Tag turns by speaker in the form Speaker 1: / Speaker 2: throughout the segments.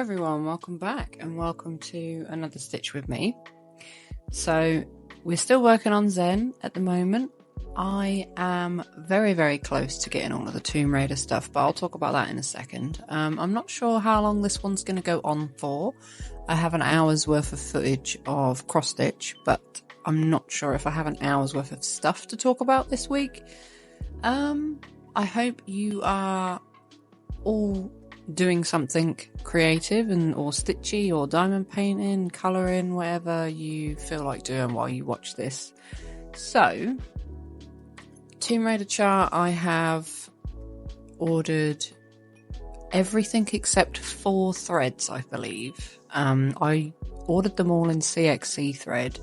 Speaker 1: everyone, welcome back and welcome to another Stitch with me. So we're still working on Zen at the moment. I am very close to getting all of the Tomb Raider stuff, but I'll talk about that in a second. I'm not sure how long this one's going to go on for. I have an hour's worth of footage of cross stitch, but I'm not sure if I have an hour's worth of stuff to talk about this week. I hope you are all doing something creative or stitchy or diamond painting, colouring, whatever you feel like doing while you watch this. So, Tomb Raider chart, I have ordered everything except 4 threads, I believe. I ordered them all in CXC thread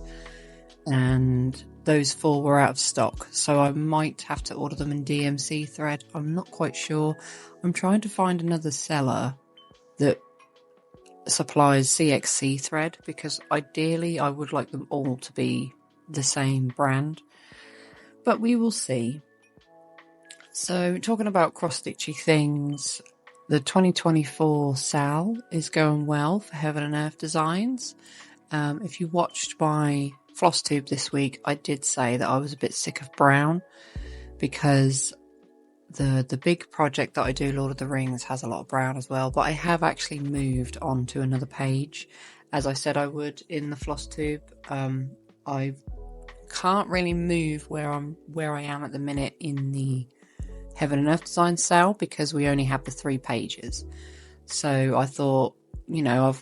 Speaker 1: and those 4 were out of stock, so I might have to order them in DMC thread. I'm not quite sure. I'm trying to find another seller that supplies CXC thread because ideally I would like them all to be the same brand, but we will see. So talking about cross-stitchy things, the 2024 SAL is going well for Heaven and Earth Designs. If you watched my floss tube this week, I did say that I was a bit sick of brown because the big project that I do, Lord of the Rings, has a lot of brown as well, but I have actually moved on to another page as I said I would in the floss tube. I can't really move where I am at the minute in the Heaven and Earth Design sale because we only have the 3 pages. So I thought,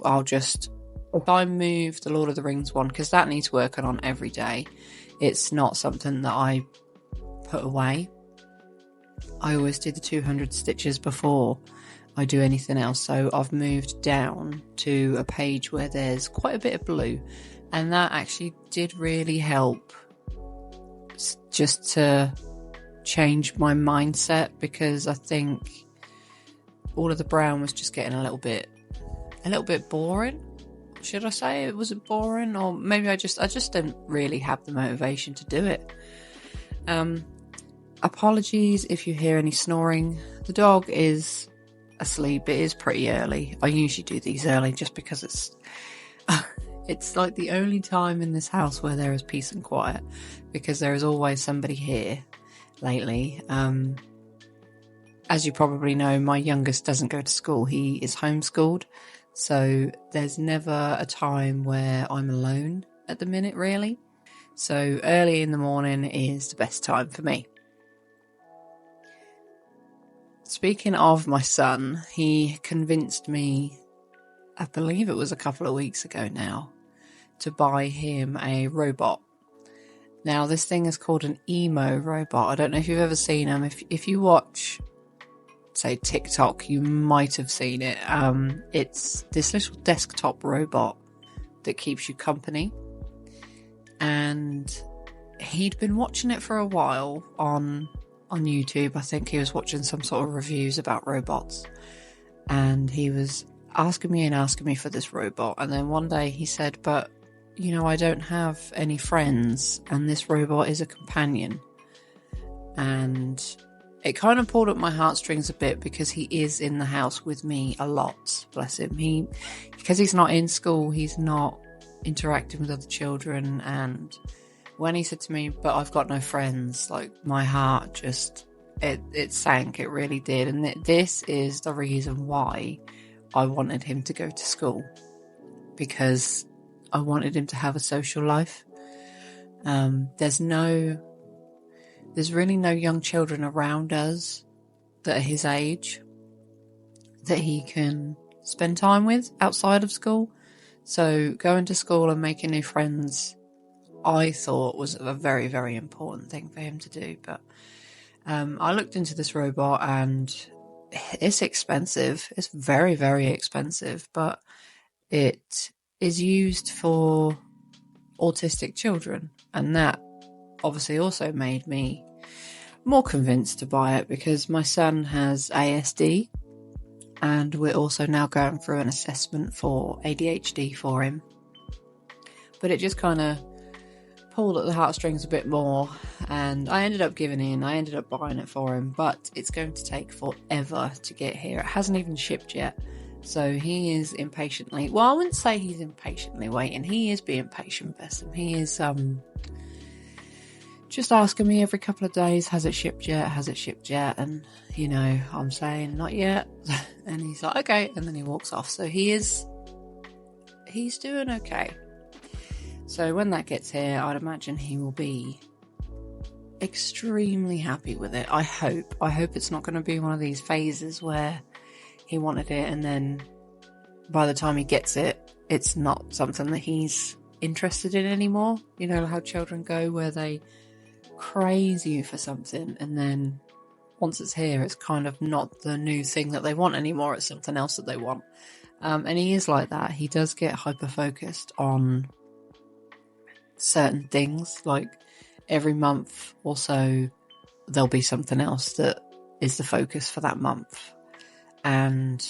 Speaker 1: I'll just, if I move the Lord of the Rings one, because that needs working on every day, it's not something that I put away. I always do the 200 stitches before I do anything else, so I've moved down to a page where there's quite a bit of blue, and that actually did really help just to change my mindset, because I think all of the brown was just getting a little bit boring. Should I say was it boring, or maybe I just didn't really have the motivation to do it. Apologies if you hear any snoring. The dog is asleep. It is pretty early. I usually do these early just because it's like the only time in this house where there is peace and quiet, because there is always somebody here lately. As you probably know, my youngest doesn't go to school. He is homeschooled. So there's never a time where I'm alone at the minute, really. So early in the morning is the best time for me. Speaking of my son, he convinced me, I believe it was a couple of weeks ago now, to buy him a robot. Now this thing is called an emo robot. I don't know if you've ever seen them. If you watch, say, TikTok, you might have seen it. It's this little desktop robot that keeps you company, and he'd been watching it for a while on YouTube. I think he was watching some sort of reviews about robots, and he was asking me for this robot. And then one day he said, but I don't have any friends and this robot is a companion. And it kind of pulled at my heartstrings a bit, because he is in the house with me a lot, bless him. Because he's not in school, he's not interacting with other children, and when he said to me, but I've got no friends, like, my heart just, it sank, it really did. And this is the reason why I wanted him to go to school, because I wanted him to have a social life. There's really no young children around us that are his age that he can spend time with outside of school. So going to school and making new friends, I thought, was a very, very important thing for him to do. But I looked into this robot and it's expensive. It's very, very expensive, but it is used for autistic children. And that obviously also made me more convinced to buy it, because my son has ASD and we're also now going through an assessment for ADHD for him. But it just kind of pulled at the heartstrings a bit more, and I ended up giving in. I ended up buying it for him, but it's going to take forever to get here. It hasn't even shipped yet, So he is impatiently, well, I wouldn't say he's impatiently waiting. He is being patient, bless him. He is just asking me every couple of days, has it shipped yet? Has it shipped yet? And, I'm saying not yet. And he's like, okay. And then he walks off. So he's doing okay. So when that gets here, I'd imagine he will be extremely happy with it. I hope it's not going to be one of these phases where he wanted it and then by the time he gets it, it's not something that he's interested in anymore. You know how children go, where they craze you for something and then once it's here, it's kind of not the new thing that they want anymore. It's something else that they want. And he is like that. He does get hyper focused on certain things, like every month or so there'll be something else that is the focus for that month, and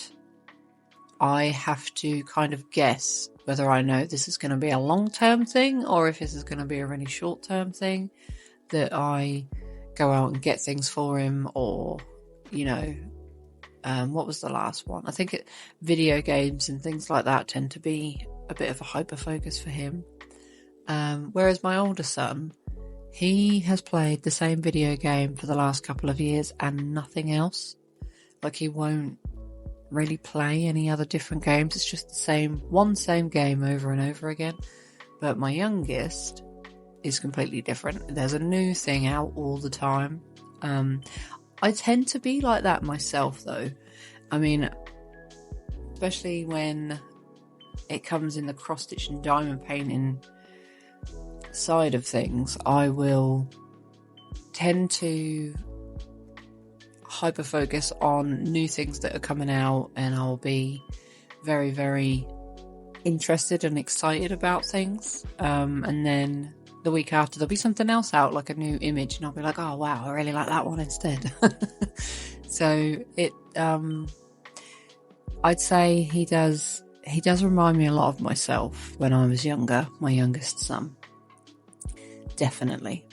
Speaker 1: I have to kind of guess whether I know this is going to be a long-term thing or if this is going to be a really short-term thing, that I go out and get things for him, or what was the last one? I think video games and things like that tend to be a bit of a hyper focus for him. Whereas my older son, he has played the same video game for the last couple of years and nothing else. Like, he won't really play any other different games. It's just the same game over and over again. But my youngest is completely different. There's a new thing out all the time. I tend to be like that myself, though. I mean, especially when it comes in the cross-stitch and diamond painting side of things, I will tend to hyper focus on new things that are coming out, and I'll be very, very interested and excited about things, and then the week after there'll be something else out, like a new image, and I'll be like, oh wow, I really like that one instead. So it I'd say he does remind me a lot of myself when I was younger, my youngest son. Definitely.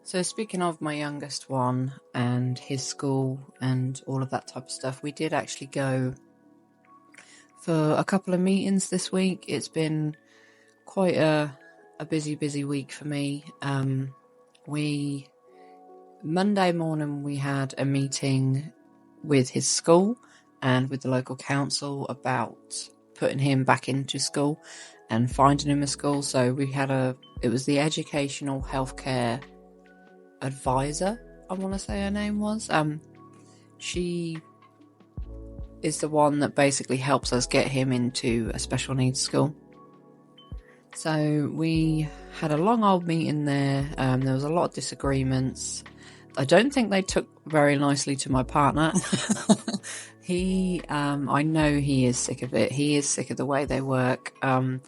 Speaker 1: So speaking of my youngest one and his school and all of that type of stuff, we did actually go for a couple of meetings this week. It's been quite a busy week for me. Monday morning we had a meeting with his school and with the local council about putting him back into school and finding him a school. So we had it was the educational healthcare advisor, I want to say her name was. She is the one that basically helps us get him into a special needs school. So we had a long old meeting there. There was a lot of disagreements. I don't think they took very nicely to my partner. I know he is sick of it. He is sick of the way they work. I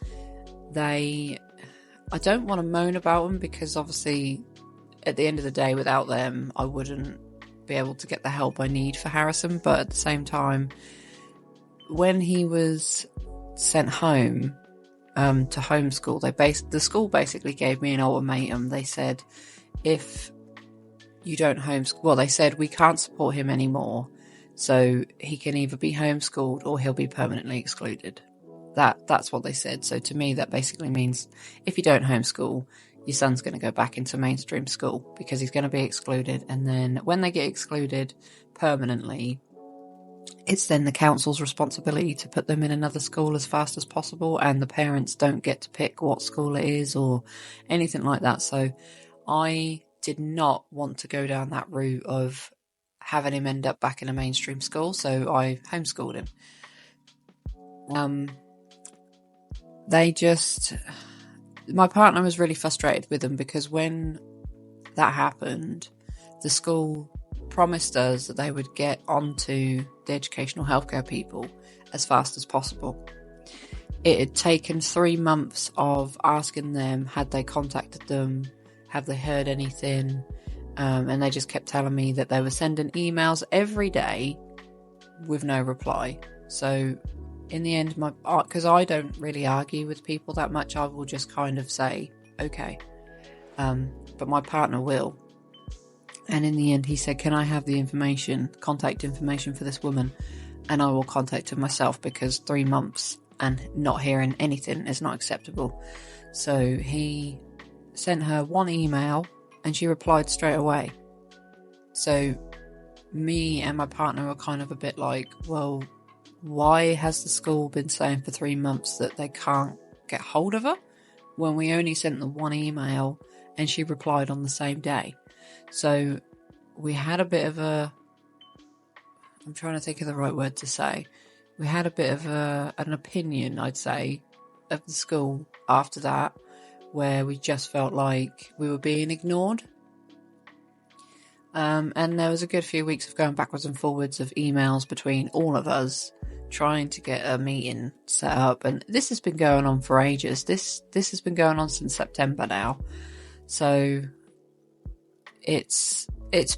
Speaker 1: don't want to moan about them, because obviously at the end of the day, without them, I wouldn't be able to get the help I need for Harrison. But at the same time, when he was sent home to homeschool, the school basically gave me an ultimatum. They said, if you don't homeschool, well, they said we can't support him anymore, so he can either be homeschooled or he'll be permanently excluded. That's what they said. So to me, that basically means if you don't homeschool, your son's going to go back into mainstream school, because he's going to be excluded. And then when they get excluded permanently, it's then the council's responsibility to put them in another school as fast as possible, and the parents don't get to pick what school it is or anything like that. So I did not want to go down that route of having him end up back in a mainstream school, so I homeschooled him. My partner was really frustrated with them, because when that happened, the school promised us that they would get onto the educational healthcare people as fast as possible. It had taken 3 months of asking them, had they contacted them, have they heard anything, and they just kept telling me that they were sending emails every day with no reply. So in the end, because I don't really argue with people that much, I will just kind of say, okay. But my partner will. And in the end, he said, can I have the contact information for this woman? And I will contact her myself, because 3 months and not hearing anything is not acceptable. So he sent her one email and she replied straight away. So me and my partner were kind of a bit like, well, why has the school been saying for 3 months that they can't get hold of her when we only sent the one email and she replied on the same day? So we had a bit of I'm trying to think of the right word to say. We had a bit of an opinion, I'd say, of the school after that, where we just felt like we were being ignored. And there was a good few weeks of going backwards and forwards of emails between all of us trying to get a meeting set up. And this has been going on for ages. This has been going on since September now. So it's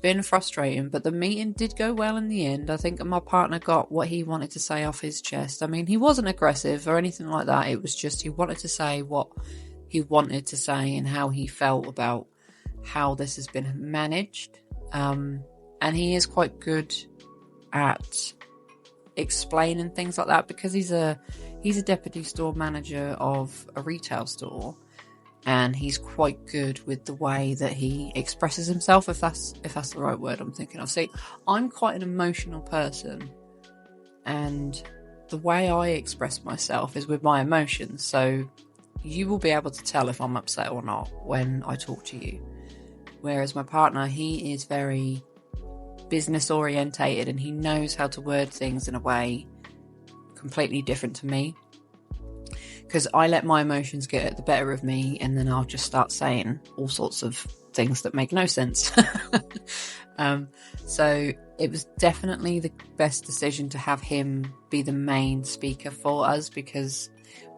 Speaker 1: been frustrating, but the meeting did go well in the end. I think my partner got what he wanted to say off his chest. I mean, he wasn't aggressive or anything like that. It was just he wanted to say what he wanted to say and how he felt about how this has been managed. And he is quite good at explaining things like that, because he's a deputy store manager of a retail store. And he's quite good with the way that he expresses himself, if that's the right word I'm thinking of. See, I'm quite an emotional person, and the way I express myself is with my emotions. So you will be able to tell if I'm upset or not when I talk to you. Whereas my partner, he is very business orientated, and he knows how to word things in a way completely different to me. Because I let my emotions get the better of me, and then I'll just start saying all sorts of things that make no sense. So it was definitely the best decision to have him be the main speaker for us, because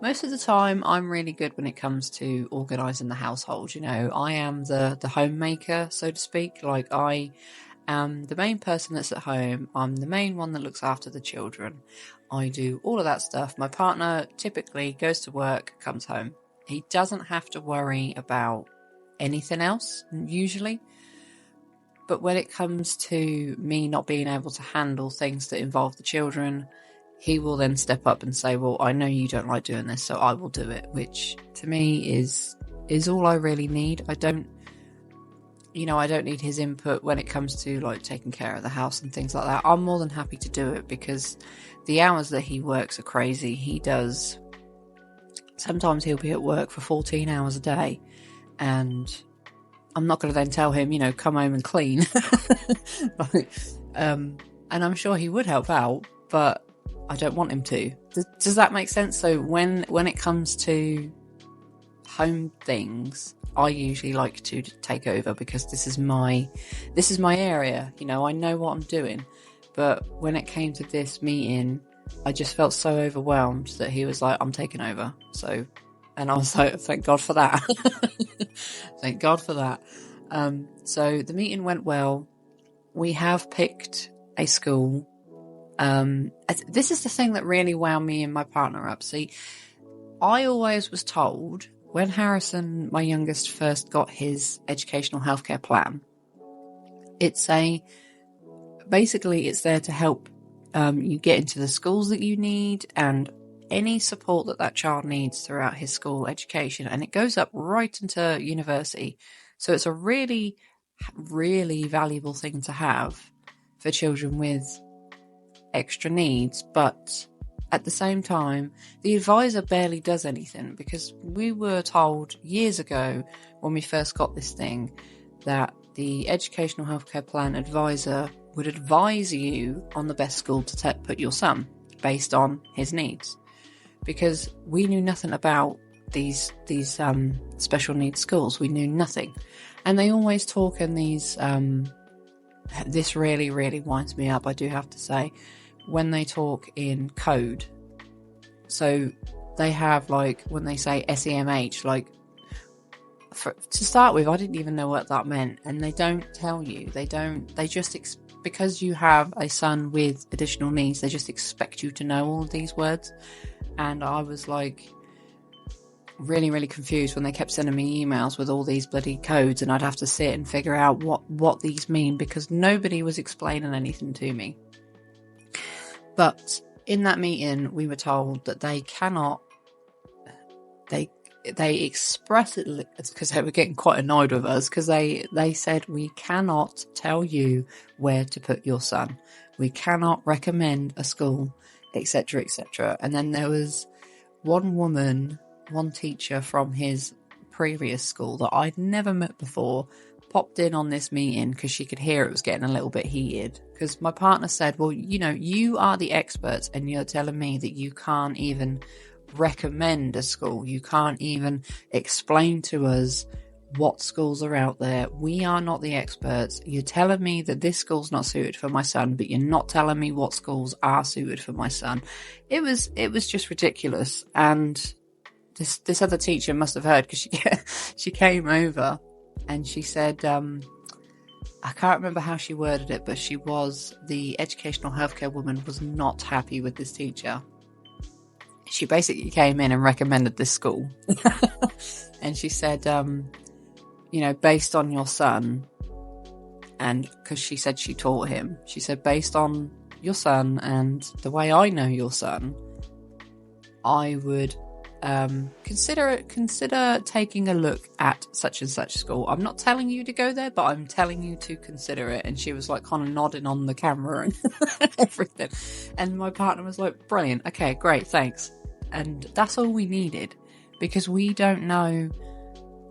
Speaker 1: most of the time I'm really good when it comes to organising the household. You know, I am the homemaker, so to speak. Like, I am the main person that's at home. I'm the main one that looks after the children. I do all of that stuff. My partner typically goes to work, comes home. He doesn't have to worry about anything else, usually. But when it comes to me not being able to handle things that involve the children, he will then step up and say, well, I know you don't like doing this, so I will do it, which to me is all I really need. I don't need his input when it comes to like taking care of the house and things like that. I'm more than happy to do it, because the hours that he works are crazy. Sometimes he'll be at work for 14 hours a day, and I'm not going to then tell him, come home and clean. And I'm sure he would help out, but I don't want him to. Does that make sense? So when it comes to home things, I usually like to take over, because this is my area. I know what I'm doing. But when it came to this meeting, I just felt so overwhelmed that he was like, I'm taking over. So, and I was like, thank God for that. Thank God for that. So the meeting went well. We have picked a school. This is the thing that really wound me and my partner up. See, I always was told, when Harrison, my youngest, first got his educational healthcare plan, it's there to help you get into the schools that you need and any support that child needs throughout his school education. And it goes up right into university. So it's a really, really valuable thing to have for children with extra needs. But at the same time, the advisor barely does anything, because we were told years ago when we first got this thing that the educational healthcare plan advisor would advise you on the best school to put your son based on his needs, because we knew nothing about these special needs schools. We knew nothing, and they always talk in these. This really, really winds me up, I do have to say, when they talk in code. So they have, like, when they say SEMH, like, to start with, I didn't even know what that meant, and they don't tell you. They just because you have a son with additional needs, they just expect you to know all of these words. And I was like, really, really confused when they kept sending me emails with all these bloody codes, and I'd have to sit and figure out what these mean, because nobody was explaining anything to me. But in that meeting, we were told that they express it, because they were getting quite annoyed with us, because they said, we cannot tell you where to put your son. We cannot recommend a school, etc., etc. And then there was one teacher from his previous school that I'd never met before, popped in on this meeting because she could hear it was getting a little bit heated. Because my partner said, well, you are the experts and you're telling me that you can't even recommend a school. You can't even explain to us what schools are out there. We are not the experts. You're telling me that this school's not suited for my son, but you're not telling me what schools are suited for my son. It was just ridiculous. And this other teacher must have heard, because she came over and she said, I can't remember how she worded it, but the educational healthcare woman was not happy with this teacher. She basically came in and recommended this school. And she said, based on your son, and because she said she taught him, she said, based on your son and the way I know your son, I would consider taking a look at such and such school. I'm not telling you to go there, but I'm telling you to consider it. And she was like kind of nodding on the camera and everything. And my partner was like, brilliant. Okay, great. Thanks. And that's all we needed, because we don't know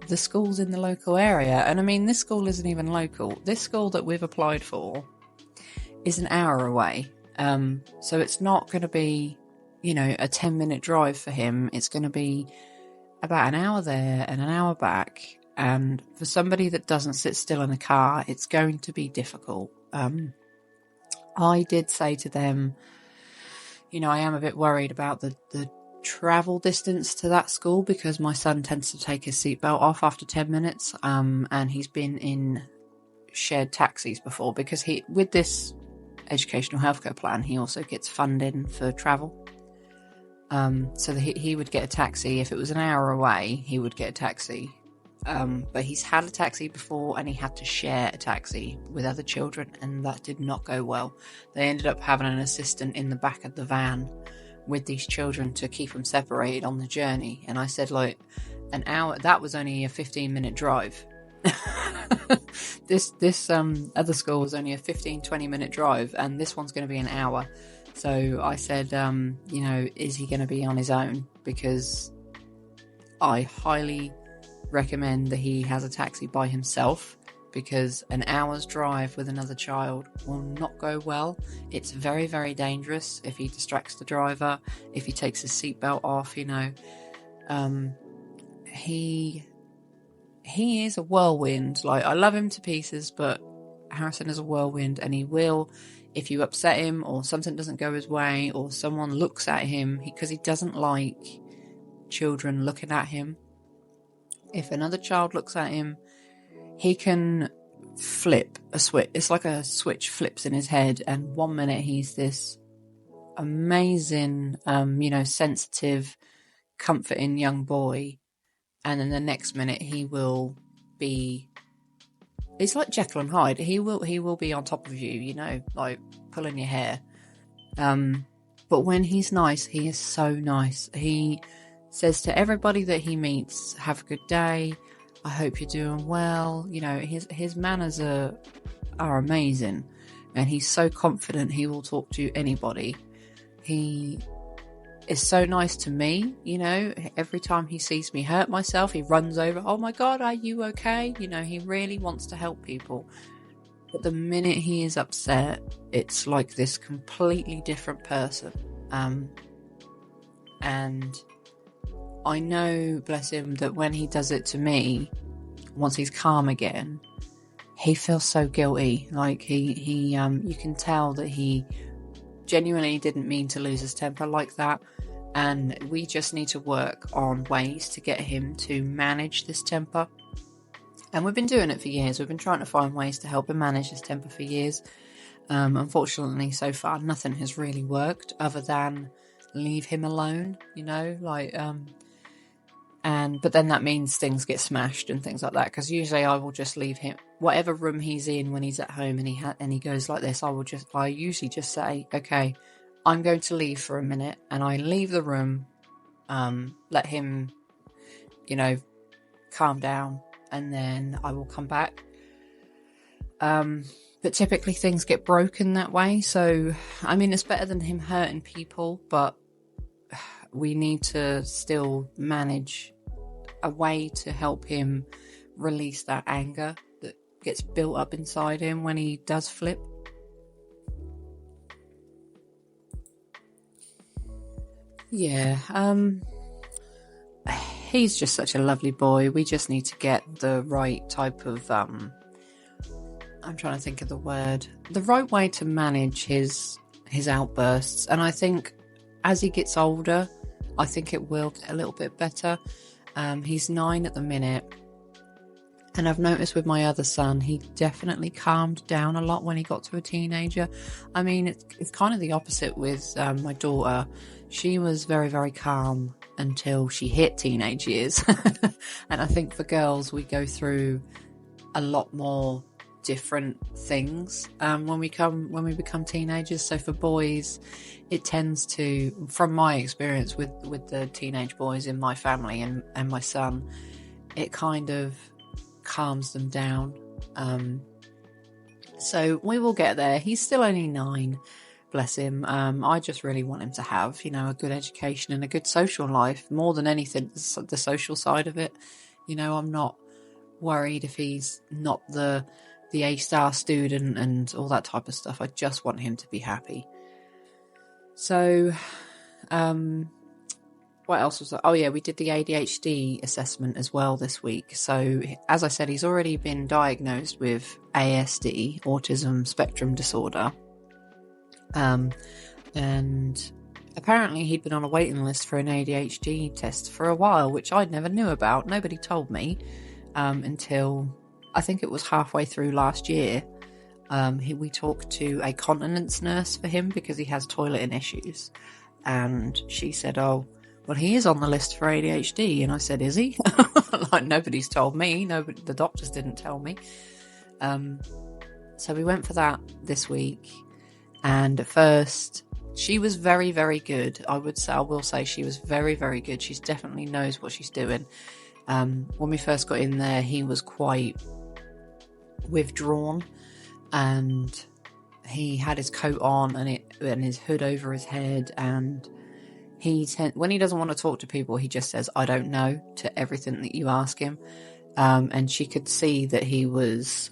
Speaker 1: the schools in the local area. And I mean, this school isn't even local. This school that we've applied for is an hour away. So it's not going to be, a 10-minute drive for him. It's going to be about an hour there and an hour back. And for somebody that doesn't sit still in a car, it's going to be difficult. I did say to them, I am a bit worried about the travel distance to that school, because my son tends to take his seatbelt off after 10 minutes. And he's been in shared taxis before, because with this educational healthcare plan, he also gets funding for travel. So that he would get a taxi. If it was an hour away, he would get a taxi. But he's had a taxi before, and he had to share a taxi with other children, and that did not go well. They ended up having an assistant in the back of the van with these children to keep them separated on the journey. And I said, like, an hour, that was only a 15-minute drive. This other school was only a 15-20 minute drive, and this one's going to be an hour. So I said, is he going to be on his own? Because I highly recommend that he has a taxi by himself, because an hour's drive with another child will not go well. It's very, very dangerous if he distracts the driver, if he takes his seatbelt off, he is a whirlwind. Like, I love him to pieces, but Harrison is a whirlwind, and he will, if you upset him or something doesn't go his way or someone looks at him, because he doesn't like children looking at him. If another child looks at him, he can flip a switch. It's like a switch flips in his head, and 1 minute he's this amazing, sensitive, comforting young boy, and then the next minute he will be, it's like Jekyll and Hyde. He will be on top of you, like pulling your hair. But when he's nice, he is so nice. He says to everybody that he meets, have a good day, I hope you're doing well. His manners are amazing, and he's so confident he will talk to anybody. He is so nice to me, every time he sees me hurt myself, he runs over, oh my God, are you okay? He really wants to help people. But the minute he is upset, it's like this completely different person. And I know, bless him, that when he does it to me, once he's calm again, he feels so guilty. Like he you can tell that he genuinely didn't mean to lose his temper like that. And we just need to work on ways to get him to manage this temper. And we've been doing it for years. We've been trying to find ways to help him manage his temper for years. Unfortunately, so far, nothing has really worked other than leave him alone, But then that means things get smashed and things like that, because usually I will just leave him whatever room he's in when he's at home, and he goes like this. I usually just say, okay, I'm going to leave for a minute, and I leave the room, let him, calm down, and then I will come back. But typically things get broken that way, so I mean, it's better than him hurting people, but we need to still manage a way to help him release that anger that gets built up inside him when he does flip. Yeah, he's just such a lovely boy. We just need to get the right type of, I'm trying to think of the word, the right way to manage his outbursts. And I think as he gets older, I think it will get a little bit better. He's 9 at the minute, and I've noticed with my other son, he definitely calmed down a lot when he got to a teenager. I mean, it's kind of the opposite with my daughter. She was very, very calm until she hit teenage years. And I think for girls, we go through a lot more different things when we become teenagers. So for boys, it tends to, from my experience with the teenage boys in my family and my son, it kind of calms them down. So we will get there. He's still only 9, bless him. I just really want him to have, a good education and a good social life, more than anything, the social side of it. I'm not worried if he's not the A-star student and all that type of stuff. I just want him to be happy. So, what else was that? Oh yeah, we did the ADHD assessment as well this week. So, as I said, he's already been diagnosed with ASD, autism spectrum disorder. And apparently he'd been on a waiting list for an ADHD test for a while, which I never knew about. Nobody told me until I think it was halfway through last year. We talked to a continence nurse for him because he has toileting issues. And she said, oh, well, he is on the list for ADHD. And I said, is he? Like, nobody's told me. Nobody, the doctors didn't tell me. So we went for that this week. And at first, she was very, very good. I will say she was very, very good. She definitely knows what she's doing. When we first got in there, he was quite withdrawn, and he had his coat on and his hood over his head, and when he doesn't want to talk to people, he just says, I don't know, to everything that you ask him. And she could see that he was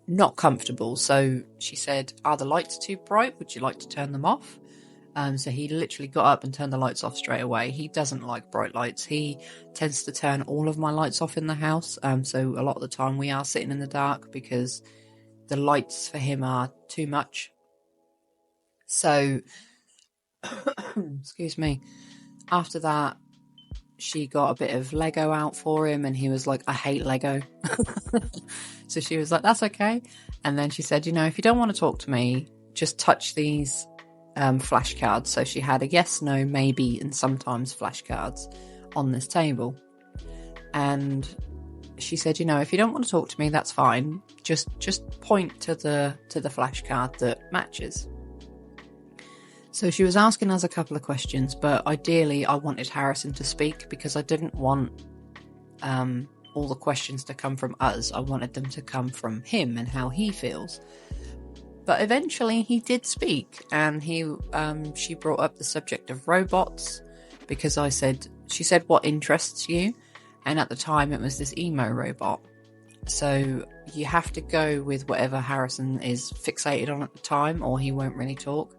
Speaker 1: not comfortable. So she said, are the lights too bright? Would you like to turn them off? So he literally got up and turned the lights off straight away. He doesn't like bright lights. He tends to turn all of my lights off in the house. So a lot of the time we are sitting in the dark because the lights for him are too much. So, excuse me. After that, she got a bit of Lego out for him, and he was like, I hate Lego. So she was like, that's okay. And then she said, if you don't want to talk to me, just touch these flashcards. So she had a yes, no, maybe, and sometimes flashcards on this table. And she said, if you don't want to talk to me, that's fine. Just point to the flashcard that matches. So she was asking us a couple of questions, but ideally I wanted Harrison to speak because I didn't want all the questions to come from us. I wanted them to come from him and how he feels. But eventually he did speak, and she brought up the subject of robots because she said, what interests you? And at the time it was this emo robot. So you have to go with whatever Harrison is fixated on at the time, or he won't really talk.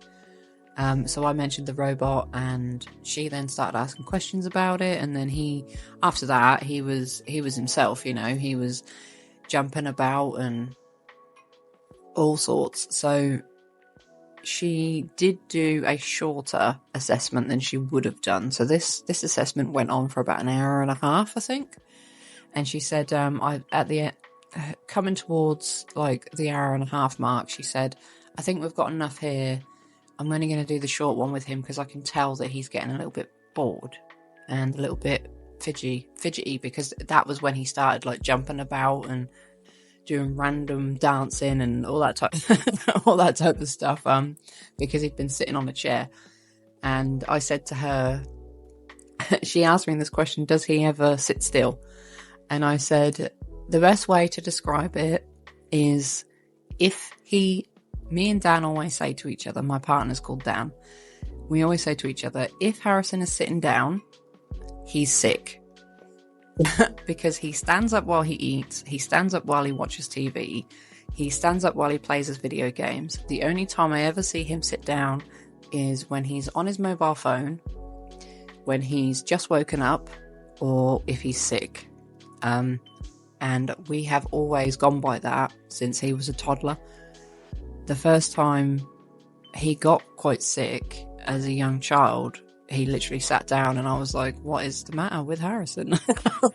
Speaker 1: So I mentioned the robot, and she then started asking questions about it. And then after that, he was himself, he was jumping about and all sorts. So she did do a shorter assessment than she would have done. So this assessment went on for about an hour and a half, I think. And she said, at the end, coming towards like the hour and a half mark, she said, I think we've got enough here. I'm only going to do the short one with him because I can tell that he's getting a little bit bored and a little bit fidgety, because that was when he started like jumping about and doing random dancing and all that type of stuff, because he'd been sitting on a chair. And I said to her, she asked me this question, does he ever sit still? And I said, the best way to describe it is, me and Dan always say to each other, my partner's called Dan, we always say to each other, if Harrison is sitting down, he's sick. Because he stands up while he eats, he stands up while he watches TV, he stands up while he plays his video games. The only time I ever see him sit down is when he's on his mobile phone, when he's just woken up, or if he's sick. And we have always gone by that since he was a toddler. The first time he got quite sick as a young child, he literally sat down and I was like, what is the matter with Harrison?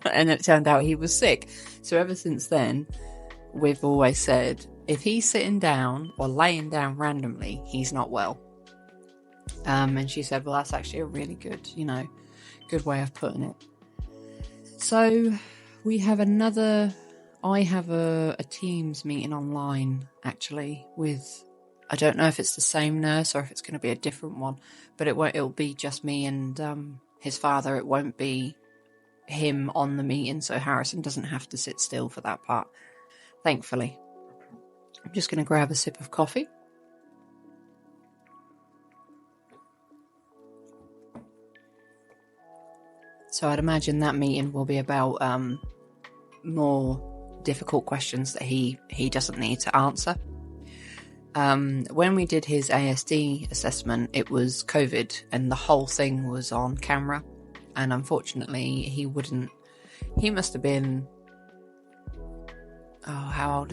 Speaker 1: And it turned out he was sick. So ever since then, we've always said, if he's sitting down or laying down randomly, he's not well. And she said, well, that's actually a really good, good way of putting it. So we have I have a Teams meeting online, actually, with, I don't know if it's the same nurse or if it's going to be a different one, but it'll be just me and his father. It won't be him on the meeting, so Harrison doesn't have to sit still for that part, thankfully. I'm just going to grab a sip of coffee. So I'd imagine that meeting will be about more difficult questions that he doesn't need to answer. When we did his ASD assessment, it was COVID and the whole thing was on camera. And unfortunately, he must have been, how old?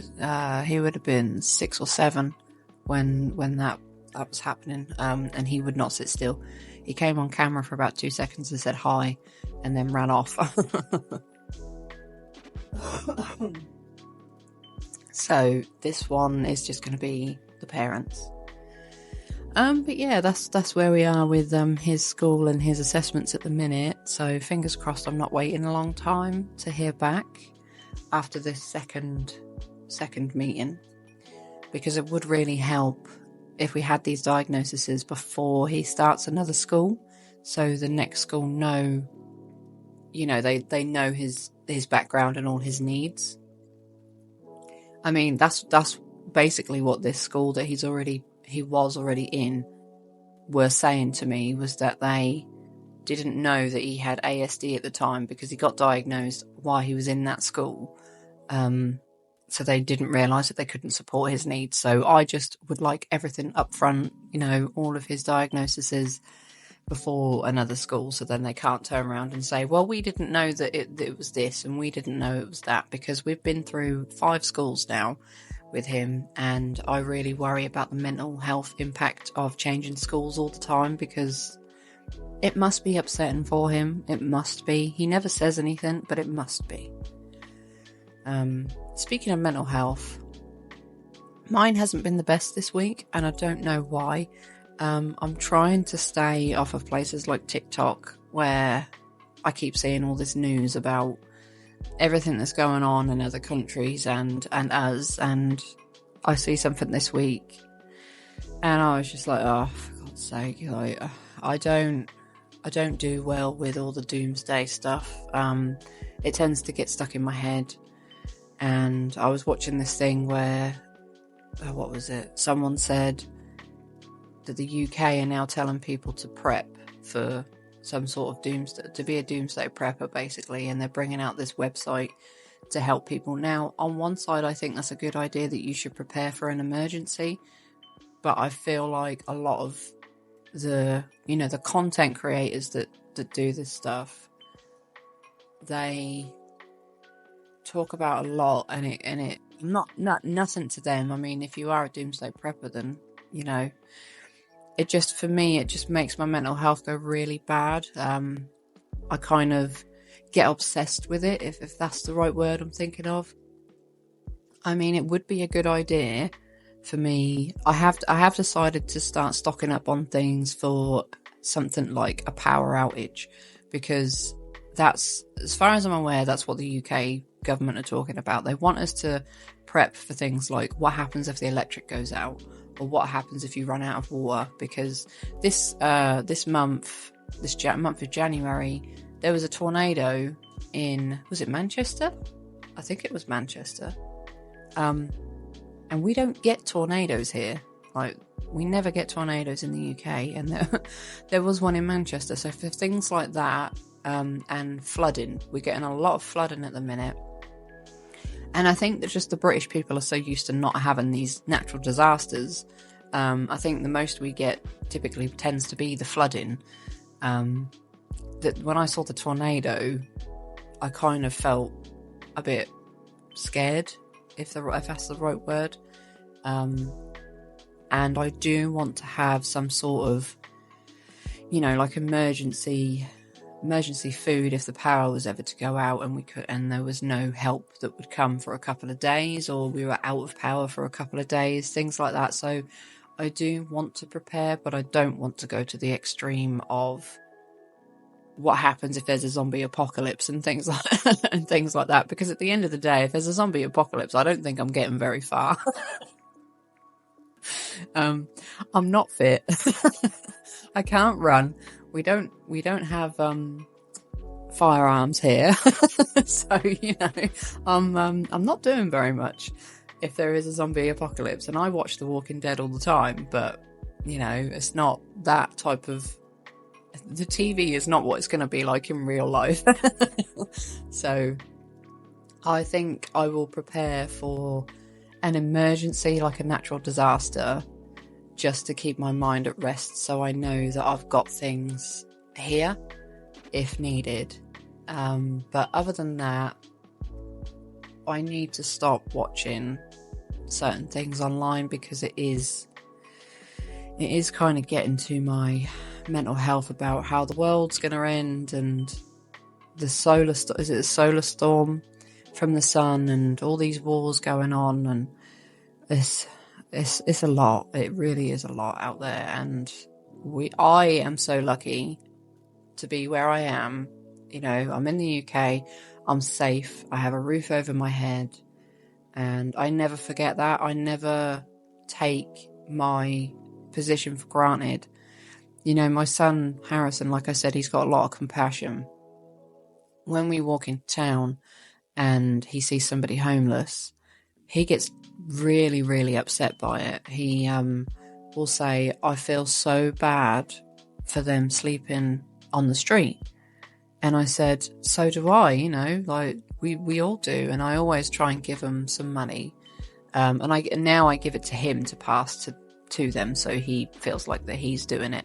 Speaker 1: He would have been 6 or 7 when that was happening. And he would not sit still. He came on camera for about 2 seconds and said hi and then ran off. So this one is just going to be the parents. But yeah, that's where we are with his school and his assessments at the minute. So fingers crossed I'm not waiting a long time to hear back after this second meeting, because it would really help if we had these diagnoses before he starts another school, so the next school know, they know his background and all his needs. I mean, that's basically what this school that he was already in were saying to me, was that they didn't know that he had ASD at the time because he got diagnosed while he was in that school. So they didn't realise that they couldn't support his needs. So I just would like everything up front, all of his diagnoses before another school, so then they can't turn around and say, well, we didn't know that it was this and we didn't know it was that, because we've been through 5 schools now with him, and I really worry about the mental health impact of changing schools all the time, because it must be upsetting for him. It must be. He never says anything, but it must be. Speaking of mental health, mine hasn't been the best this week, and I don't know why. I'm trying to stay off of places like TikTok, where I keep seeing all this news about everything that's going on in other countries and us, and I see something this week and I was just like, oh, for God's sake, I don't do well with all the doomsday stuff. It tends to get stuck in my head. And I was watching this thing where what was it? Someone said that the UK are now telling people to prep for some sort of doomsday, to be a doomsday prepper, basically, and they're bringing out this website to help people. Now, on one side, I think that's a good idea, that you should prepare for an emergency, but I feel like a lot of the content creators that do this stuff, they talk about a lot, and it nothing to them. I mean, if you are a doomsday prepper, then it just makes my mental health go really bad. I kind of get obsessed with it, if that's the right word I'm thinking of. I mean, it would be a good idea for me. I have decided to start stocking up on things for something like a power outage, because that's, as far as I'm aware, that's what the UK government are talking about. They want us to prep for things like what happens if the electric goes out, or what happens if you run out of water. Because this month of January, there was a tornado in, was it Manchester? I think it was Manchester. And we don't get tornadoes here. Like, we never get tornadoes in the UK, and there was one in Manchester. So for things like that, and flooding, we're getting a lot of flooding at the minute. And I think that just the British people are so used to not having these natural disasters. I think the most we get typically tends to be the flooding. That when I saw the tornado, I kind of felt a bit scared, if that's the right word. And I do want to have some sort of, like emergency food if the power was ever to go out and there was no help that would come for a couple of days, or we were out of power for a couple of days, things like that. So I do want to prepare, but I don't want to go to the extreme of what happens if there's a zombie apocalypse and things like that. Because at the end of the day, if there's a zombie apocalypse, I don't think I'm getting very far. I'm not fit. I can't run. We don't have firearms here, so I'm not doing very much if there is a zombie apocalypse. And I watch The Walking Dead all the time, but it's not that type of. The TV is not what it's going to be like in real life. So I think I will prepare for an emergency, like a natural disaster, just to keep my mind at rest, so I know that I've got things here if needed. But other than that, I need to stop watching certain things online, because it is kind of getting to my mental health about how the world's going to end, and the solar storm from the sun, and all these wars going on, and it's a lot. It really is a lot out there, and I am so lucky to be where I am. I'm in the UK, I'm safe, I have a roof over my head, and I never forget that. I never take my position for granted. My son Harrison, like I said, he's got a lot of compassion. When we walk into town and he sees somebody homeless, he gets really, really upset by it. He will say, I feel so bad for them sleeping on the street. And I said, so do I, like we all do. And I always try and give them some money. And now I give it to him to pass to them, so he feels like that he's doing it.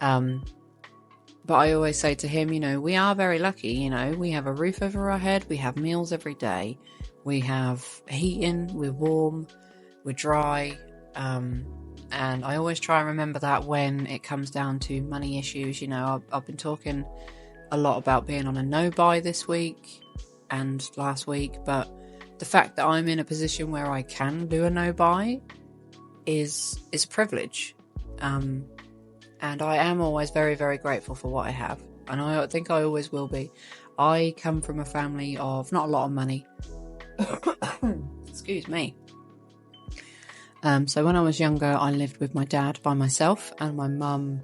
Speaker 1: But I always say to him, we are very lucky. We have a roof over our head, we have meals every day, we have heating, we're warm, we're dry. And I always try and remember that when it comes down to money issues. I've been talking a lot about being on a no-buy this week and last week, but the fact that I'm in a position where I can do a no-buy is a privilege. And I am always very, very grateful for what I have. And I think I always will be. I come from a family of not a lot of money. Excuse me. So when I was younger, I lived with my dad by myself, and my mum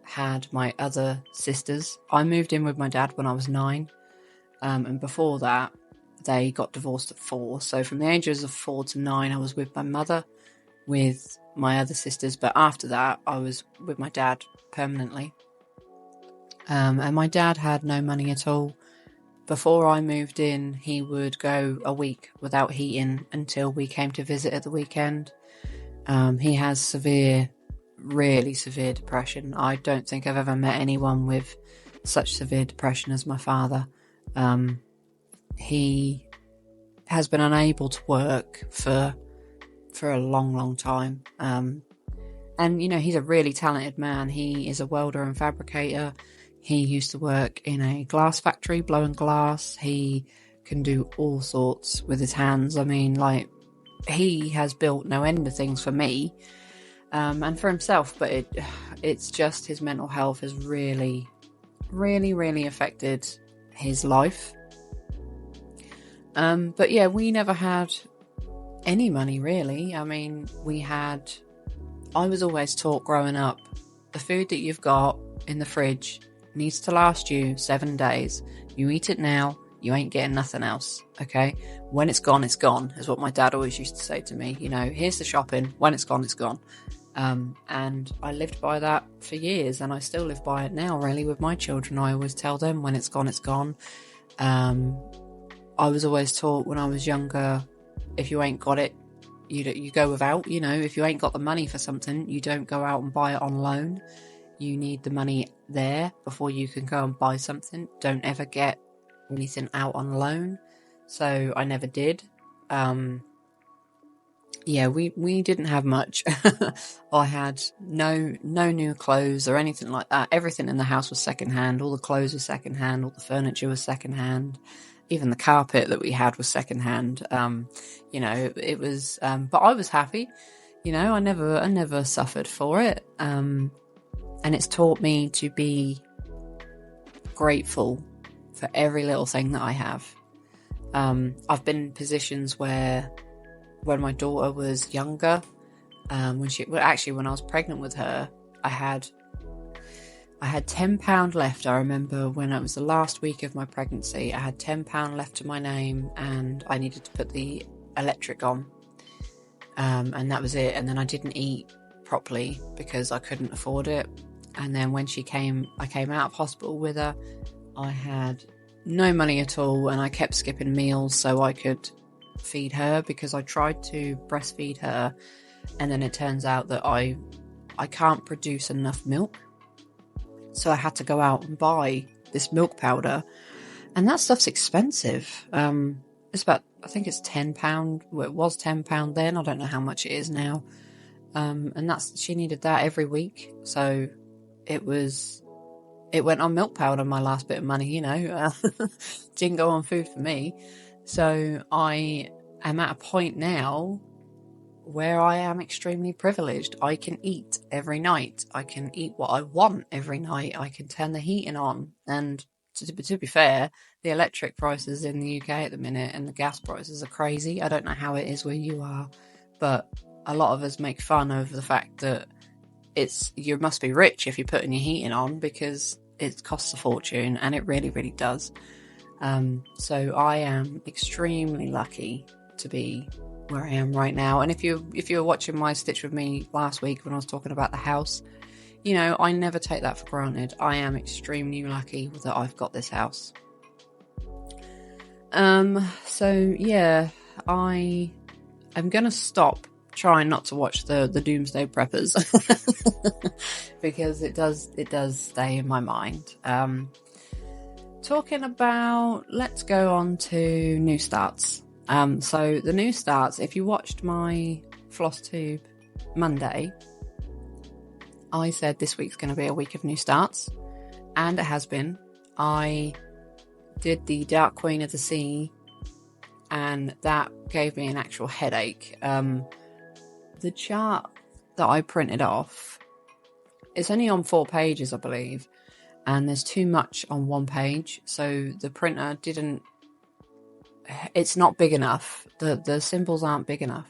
Speaker 1: had my other sisters. I moved in with my dad when I was 9. And before that, they got divorced at 4. So from the ages of 4 to 9, I was with my mother, with my other sisters. But after that, I was with my dad permanently. And my dad had no money at all. Before I moved in, he would go a week without heating until we came to visit at the weekend. He has really severe depression. I don't think I've ever met anyone with such severe depression as my father. He has been unable to work for a long, long time. And, he's a really talented man. He is a welder and fabricator. He used to work in a glass factory, blowing glass. He can do all sorts with his hands. I mean, he has built no end of things for me, and for himself, but it's just his mental health has really, really, really affected his life. But yeah, we never had any money really. I mean, I was always taught growing up, the food that you've got in the fridge needs to last you 7 days. You eat it now, you ain't getting nothing else. Okay, when it's gone, is what my dad always used to say to me. Here's the shopping, when it's gone, it's gone. And I lived by that for years, and I still live by it now really with my children. I always tell them, when it's gone, it's gone. I was always taught when I was younger, if you ain't got it, you go without. If you ain't got the money for something, you don't go out and buy it on loan. You need the money there before you can go and buy something. Don't ever get anything out on loan. So I never did. Yeah, we didn't have much. I had no new clothes or anything like that. Everything in the house was secondhand. All the clothes were secondhand. All the furniture was secondhand. Even the carpet that we had was secondhand. It was. But I was happy. I never suffered for it. And it's taught me to be grateful for every little thing that I have. I've been in positions where, when my daughter was younger, when I was pregnant with her, I had £10 left. I remember when it was the last week of my pregnancy, I had £10 left to my name, and I needed to put the electric on, and that was it. And then I didn't eat properly because I couldn't afford it. And then when I came out of hospital with her, I had no money at all, and I kept skipping meals so I could feed her, because I tried to breastfeed her, and then it turns out that I can't produce enough milk, so I had to go out and buy this milk powder, and that stuff's expensive. It's about, I think it's £10. Well, it was £10 then. I don't know how much it is now. And she needed that every week, so it went on milk powder, my last bit of money. Didn't go on food for me. So I am at a point now where I am extremely privileged. I can eat every night. I can eat what I want every night. I can turn the heating on. And to be fair, the electric prices in the UK at the minute and the gas prices are crazy. I don't know how it is where you are, but a lot of us make fun of the fact that you must be rich if you're putting your heating on, because it costs a fortune, and it really, really does. So I am extremely lucky to be where I am right now. And if you were watching my Stitch with me last week when I was talking about the house, I never take that for granted. I am extremely lucky that I've got this house. So yeah, I am gonna stop trying not to watch the Doomsday Preppers because it does stay in my mind. Talking about, let's go on to new starts. So the new starts, if you watched my floss tube Monday, I said this week's going to be a week of new starts, and it has been. I did the Dark Queen of the Sea, and that gave me an actual headache. The chart that I printed off, it's only on 4 pages, I believe, and there's too much on 1 page, so the printer it's not big enough. The symbols aren't big enough,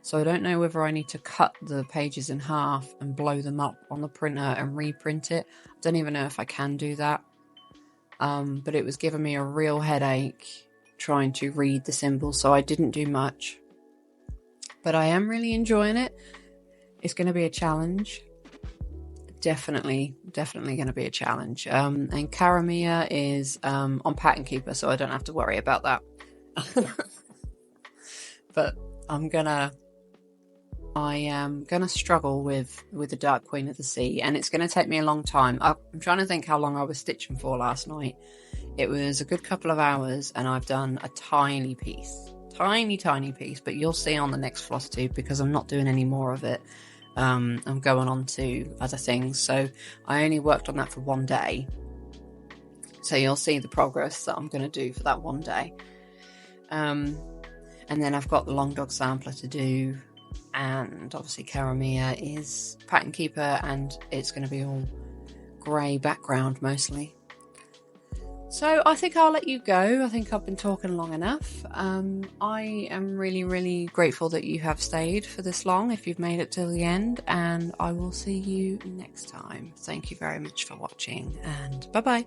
Speaker 1: so I don't know whether I need to cut the pages in half and blow them up on the printer and reprint it. I don't even know if I can do that, but it was giving me a real headache trying to read the symbols, so I didn't do much. But I am really enjoying it. It's going to be a challenge. Definitely going to be a challenge. And Karamia is on Pattern Keeper, so I don't have to worry about that. But I am gonna struggle with the Dark Queen of the Sea, and it's going to take me a long time. I'm trying to think how long I was stitching for last night. It was a good couple of hours, and I've done a tiny piece, but you'll see on the next floss tube, because I'm not doing any more of it. I'm going on to other things, so I only worked on that for 1 day, so you'll see the progress that I'm going to do for that 1 day. And then I've got the Long Dog Sampler to do, and obviously Karamia is Pattern Keeper, and it's going to be all grey background mostly. So I think I'll let you go. I think I've been talking long enough. I am really, really grateful that you have stayed for this long, if you've made it till the end, and I will see you next time. Thank you very much for watching, and bye-bye.